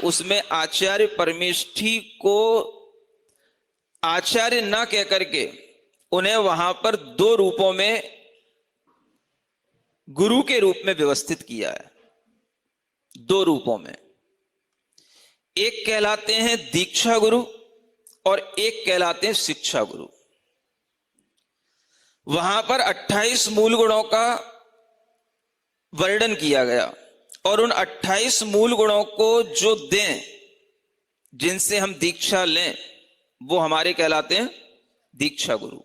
उसमें आचार्य परमेष्ठी को आचार्य न कह करके उन्हें वहां पर दो रूपों में गुरु के रूप में व्यवस्थित किया है। दो रूपों में, एक कहलाते हैं दीक्षा गुरु और एक कहलाते हैं शिक्षा गुरु। वहां पर 28 मूल गुणों का वर्णन किया गया और उन 28 मूल गुणों को जो दें, जिनसे हम दीक्षा लें, वो हमारे कहलाते हैं दीक्षा गुरु।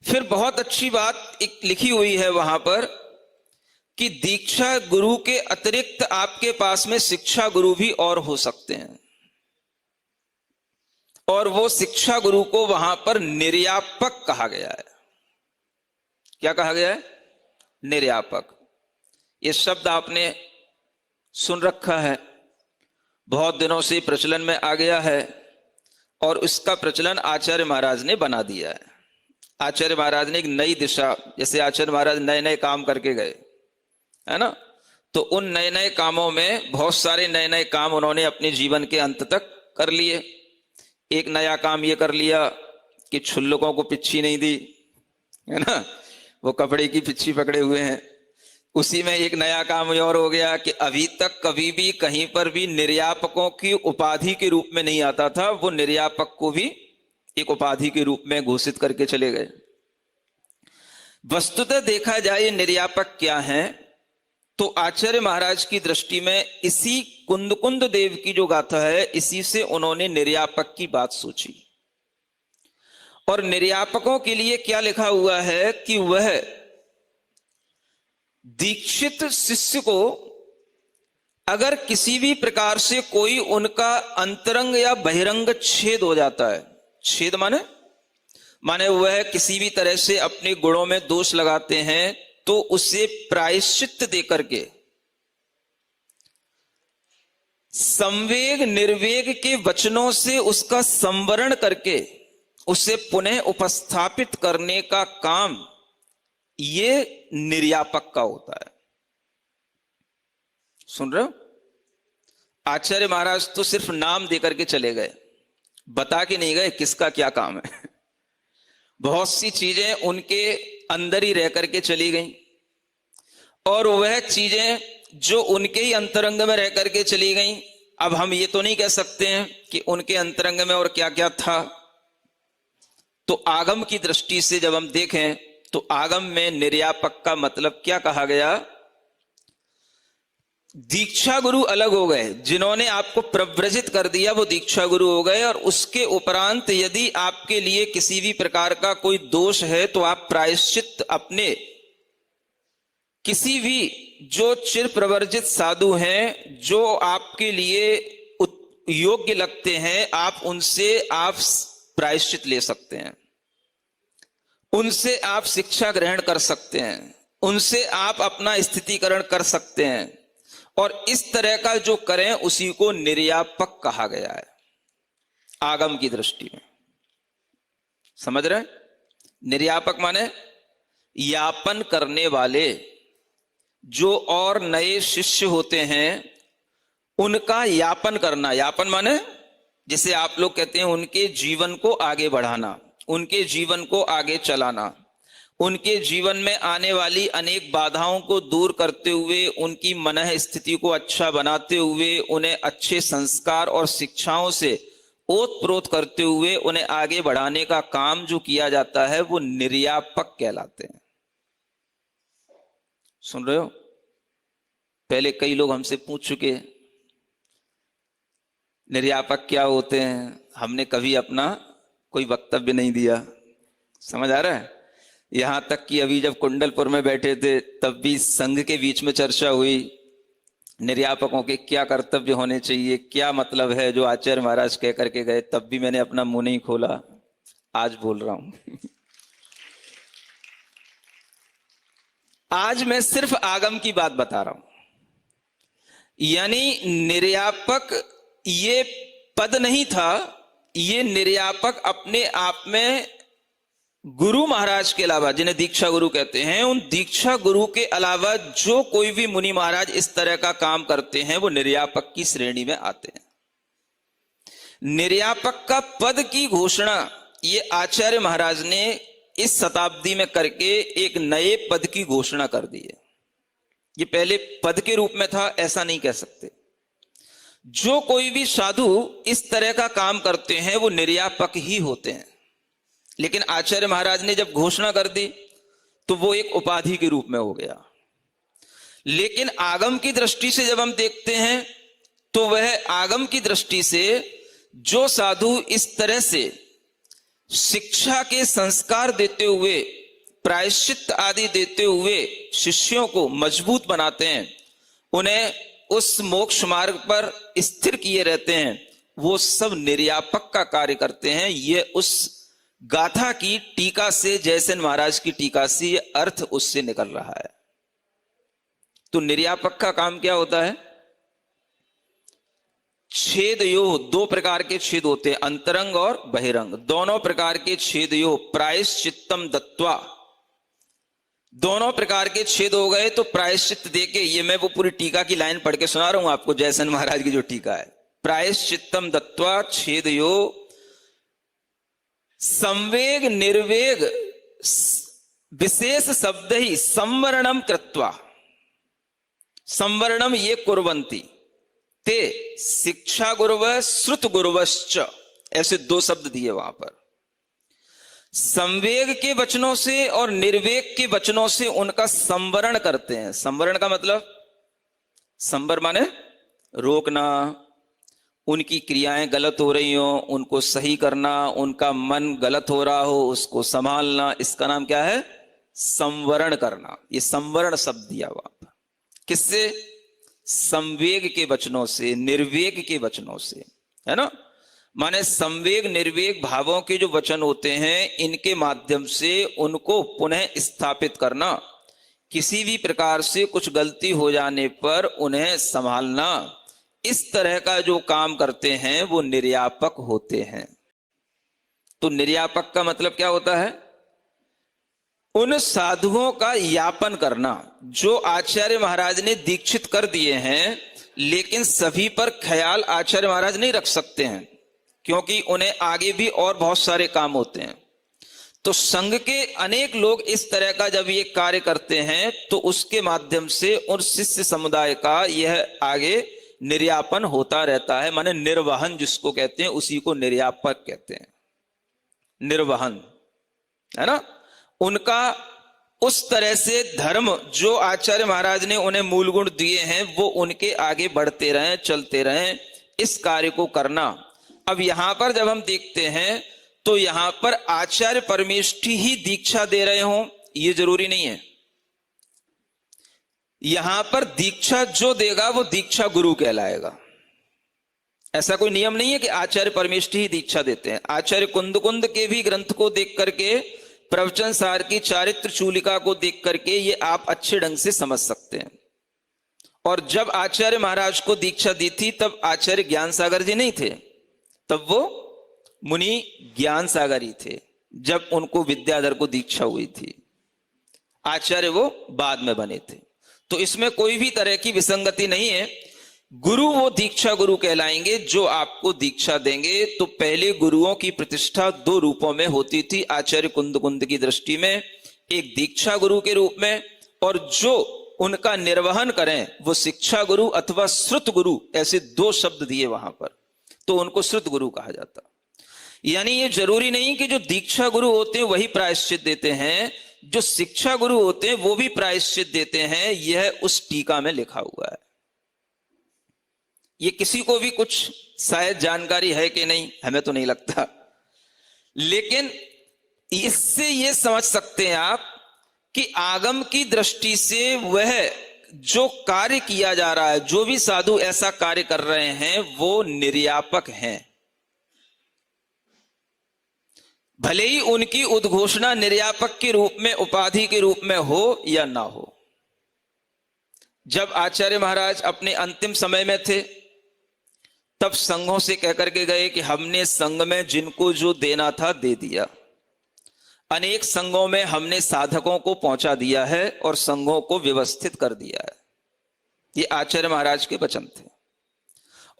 फिर बहुत अच्छी बात एक लिखी हुई है वहां पर कि दीक्षा गुरु के अतिरिक्त आपके पास में शिक्षा गुरु भी और हो सकते हैं, और वो शिक्षा गुरु को वहां पर निर्यापक कहा गया है। क्या कहा गया है? निर्यापक। ये शब्द आपने सुन रखा है, बहुत दिनों से प्रचलन में आ गया है और इसका प्रचलन आचार्य महाराज ने बना दिया है। आचार्य महाराज ने एक नई दिशा, जैसे आचार्य महाराज नए नए काम करके गए है ना, तो उन नए नए कामों में बहुत सारे नए नए काम उन्होंने अपने जीवन के अंत तक कर लिए। एक नया काम ये कर लिया कि छुल्लकों को पिच्छी नहीं दी, है ना, वो कपड़े की पिच्छी पकड़े हुए हैं। उसी में एक नया काम और हो गया कि अभी तक कभी भी कहीं पर भी निर्यापकों की उपाधि के रूप में नहीं आता था, वो निर्यापक को भी एक उपाधि के रूप में घोषित करके चले गए। वस्तुतः देखा जाए निर्यापक क्या है, तो आचार्य महाराज की दृष्टि में इसी कुंद देव की जो गाथा है, इसी से उन्होंने निर्यापक की बात सोची। और निर्यापकों के लिए क्या लिखा हुआ है कि वह दीक्षित शिष्य को अगर किसी भी प्रकार से कोई उनका अंतरंग या बहिरंग छेद हो जाता है, छेद माने वह किसी भी तरह से अपने गुणों में दोष लगाते हैं, तो उसे प्रायश्चित देकर के संवेग निर्वेग के वचनों से उसका संवरण करके उसे पुनः उपस्थापित करने का काम ये निर्यापक का होता है। सुन रहे हो? आचार्य महाराज तो सिर्फ नाम देकर के चले गए, बता के नहीं गए किसका क्या काम है। बहुत सी चीजें उनके अंदर ही रह करके चली गई, और वह चीजें जो उनके ही अंतरंग में रह करके चली गई, अब हम ये तो नहीं कह सकते हैं कि उनके अंतरंग में और क्या क्या था। तो आगम की दृष्टि से जब हम देखें तो आगम में निर्यापक का मतलब क्या कहा गया? दीक्षा गुरु अलग हो गए, जिन्होंने आपको प्रव्रजित कर दिया वो दीक्षा गुरु हो गए। और उसके उपरांत यदि आपके लिए किसी भी प्रकार का कोई दोष है तो आप प्रायश्चित अपने किसी भी जो चिर प्रवर्जित साधु हैं, जो आपके लिए योग्य लगते हैं, आप उनसे आप प्रायश्चित ले सकते हैं, उनसे आप शिक्षा ग्रहण कर सकते हैं, उनसे आप अपना स्थितिकरण कर सकते हैं। और इस तरह का जो करें उसी को निर्यापक कहा गया है आगम की दृष्टि में। समझ रहे? निर्यापक माने यापन करने वाले, जो और नए शिष्य होते हैं उनका यापन करना। यापन माने जिसे आप लोग कहते हैं उनके जीवन को आगे बढ़ाना, उनके जीवन को आगे चलाना, उनके जीवन में आने वाली अनेक बाधाओं को दूर करते हुए, उनकी मनः स्थिति को अच्छा बनाते हुए, उन्हें अच्छे संस्कार और शिक्षाओं से ओतप्रोत करते हुए उन्हें आगे बढ़ाने का काम जो किया जाता है वो निर्यापक कहलाते हैं। सुन रहे हो? पहले कई लोग हमसे पूछ चुके निर्यापक क्या होते हैं, हमने कभी अपना कोई वक्तव्य नहीं दिया। समझ आ रहा है? यहां तक कि अभी जब कुंडलपुर में बैठे थे तब भी संघ के बीच में चर्चा हुई निर्यापकों के क्या कर्तव्य होने चाहिए, क्या मतलब है जो आचार्य महाराज कह करके गए, तब भी मैंने अपना मुंह नहीं खोला। आज बोल रहा हूं। आज मैं सिर्फ आगम की बात बता रहा हूं। यानी निर्यापक ये पद नहीं था, ये निर्यापक अपने आप में गुरु महाराज के अलावा, जिन्हें दीक्षा गुरु कहते हैं, उन दीक्षा गुरु के अलावा जो कोई भी मुनि महाराज इस तरह का काम करते हैं वो निर्यापक की श्रेणी में आते हैं। निर्यापक का पद की घोषणा ये आचार्य महाराज ने इस शताब्दी में करके एक नए पद की घोषणा कर दी है। ये पहले पद के रूप में था, ऐसा नहीं कह सकते। जो कोई भी साधु इस तरह का काम करते हैं वो निर्यापक ही होते हैं। लेकिन आचार्य महाराज ने जब घोषणा कर दी तो वो एक उपाधि के रूप में हो गया। लेकिन आगम की दृष्टि से जब हम देखते हैं तो वह आगम की दृष्टि से जो साधु इस तरह से शिक्षा के संस्कार देते हुए, प्रायश्चित आदि देते हुए शिष्यों को मजबूत बनाते हैं, उन्हें उस मोक्ष मार्ग पर स्थिर किए रहते हैं, वो सब निर्यापक का कार्य करते हैं। ये उस गाथा की टीका से, जयसेन महाराज की टीका से ये अर्थ उससे निकल रहा है। तो निर्यापक का काम क्या होता है? छेद यो, दो प्रकार के छेद होते हैं, अंतरंग और बहिरंग। दोनों प्रकार के छेद यो प्रायश्चित्तम दत्वा, दोनों प्रकार के छेद हो गए तो प्रायश्चित देके, ये मैं वो पूरी टीका की लाइन पढ़ के सुना रहा हूं आपको, जयसेन महाराज की जो टीका है। प्रायश्चित्तम दत्वा छेद यो संवेग निर्वेग विशेष शब्द ही संवरणम कृत्वा, संवरणम ये कुर्वन्ति ते शिक्षा गुरुव श्रुत गुरुवश्च, ऐसे दो शब्द दिए वहां पर। संवेग के वचनों से और निर्वेग के वचनों से उनका संवरण करते हैं। संवरण का मतलब, संवर माने रोकना, उनकी क्रियाएं गलत हो रही हो उनको सही करना, उनका मन गलत हो रहा हो उसको संभालना, इसका नाम क्या है? संवरण करना। ये संवरण शब्द दिया वहां पर। किससे? संवेग के वचनों से, निर्वेग के वचनों से, है ना। माने संवेग निर्वेग भावों के जो वचन होते हैं, इनके माध्यम से उनको पुनः स्थापित करना, किसी भी प्रकार से कुछ गलती हो जाने पर उन्हें संभालना, इस तरह का जो काम करते हैं वो निर्यापक होते हैं। तो निर्यापक का मतलब क्या होता है? उन साधुओं का यापन करना जो आचार्य महाराज ने दीक्षित कर दिए हैं, लेकिन सभी पर ख्याल आचार्य महाराज नहीं रख सकते हैं, क्योंकि उन्हें आगे भी और बहुत सारे काम होते हैं। तो संघ के अनेक लोग इस तरह का जब ये कार्य करते हैं तो उसके माध्यम से उन शिष्य समुदाय का यह आगे निर्यापन होता रहता है। माने निर्वहन जिसको कहते हैं, उसी को निर्यापक कहते हैं। निर्वहन, है ना। उनका उस तरह से धर्म जो आचार्य महाराज ने उन्हें मूल गुण दिए हैं वो उनके आगे बढ़ते रहें, चलते रहें, इस कार्य को करना। अब यहां पर जब हम देखते हैं तो यहां पर आचार्य परमेष्ठी ही दीक्षा दे रहे हों ये जरूरी नहीं है। यहां पर दीक्षा जो देगा वो दीक्षा गुरु कहलाएगा। ऐसा कोई नियम नहीं है कि आचार्य परमेष्ठी ही दीक्षा देते हैं। आचार्य कुंद के भी ग्रंथ को देख करके, प्रवचन सार की चारित्र चूलिका को देख करके ये आप अच्छे ढंग से समझ सकते हैं। और जब आचार्य महाराज को दीक्षा दी थी तब आचार्य ज्ञान सागर जी नहीं थे, तब वो मुनि ज्ञान सागर ही थे जब उनको विद्याधर को दीक्षा हुई थी। आचार्य वो बाद में बने थे। तो इसमें कोई भी तरह की विसंगति नहीं है। गुरु वो दीक्षा गुरु कहलाएंगे जो आपको दीक्षा देंगे। तो पहले गुरुओं की प्रतिष्ठा दो रूपों में होती थी आचार्य कुंद की दृष्टि में, एक दीक्षा गुरु के रूप में, और जो उनका निर्वहन करें वो शिक्षा गुरु अथवा श्रुत गुरु, ऐसे दो शब्द दिए वहां पर, तो उनको श्रुत गुरु कहा जाता। यानी ये जरूरी नहीं कि जो दीक्षा गुरु होते हैं वही प्रायश्चित देते हैं, जो शिक्षा गुरु होते हैं वो भी प्रायश्चित देते हैं। यह उस टीका में लिखा हुआ है। ये किसी को भी कुछ शायद जानकारी है कि नहीं, हमें तो नहीं लगता, लेकिन इससे ये समझ सकते हैं आप कि आगम की दृष्टि से वह जो कार्य किया जा रहा है, जो भी साधु ऐसा कार्य कर रहे हैं वो निर्यापक हैं। भले ही उनकी उद्घोषणा निर्यापक के रूप में, उपाधि के रूप में हो या ना हो। जब आचार्य महाराज अपने अंतिम समय में थे तब संघों से कहकर के गए कि हमने संघ में जिनको जो देना था दे दिया, अनेक संघों में हमने साधकों को पहुंचा दिया है और संघों को व्यवस्थित कर दिया है। ये आचार्य महाराज के वचन थे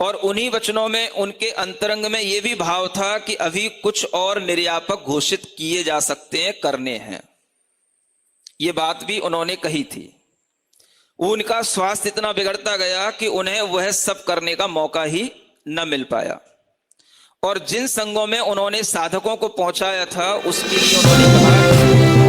और उन्हीं वचनों में उनके अंतरंग में यह भी भाव था कि अभी कुछ और निर्यापक घोषित किए जा सकते हैं, करने हैं। ये बात भी उन्होंने कही थी। उनका स्वास्थ्य इतना बिगड़ता गया कि उन्हें वह सब करने का मौका ही न मिल पाया और जिन संघों में उन्होंने साधकों को पहुंचाया था उसके लिए उन्होंने कहा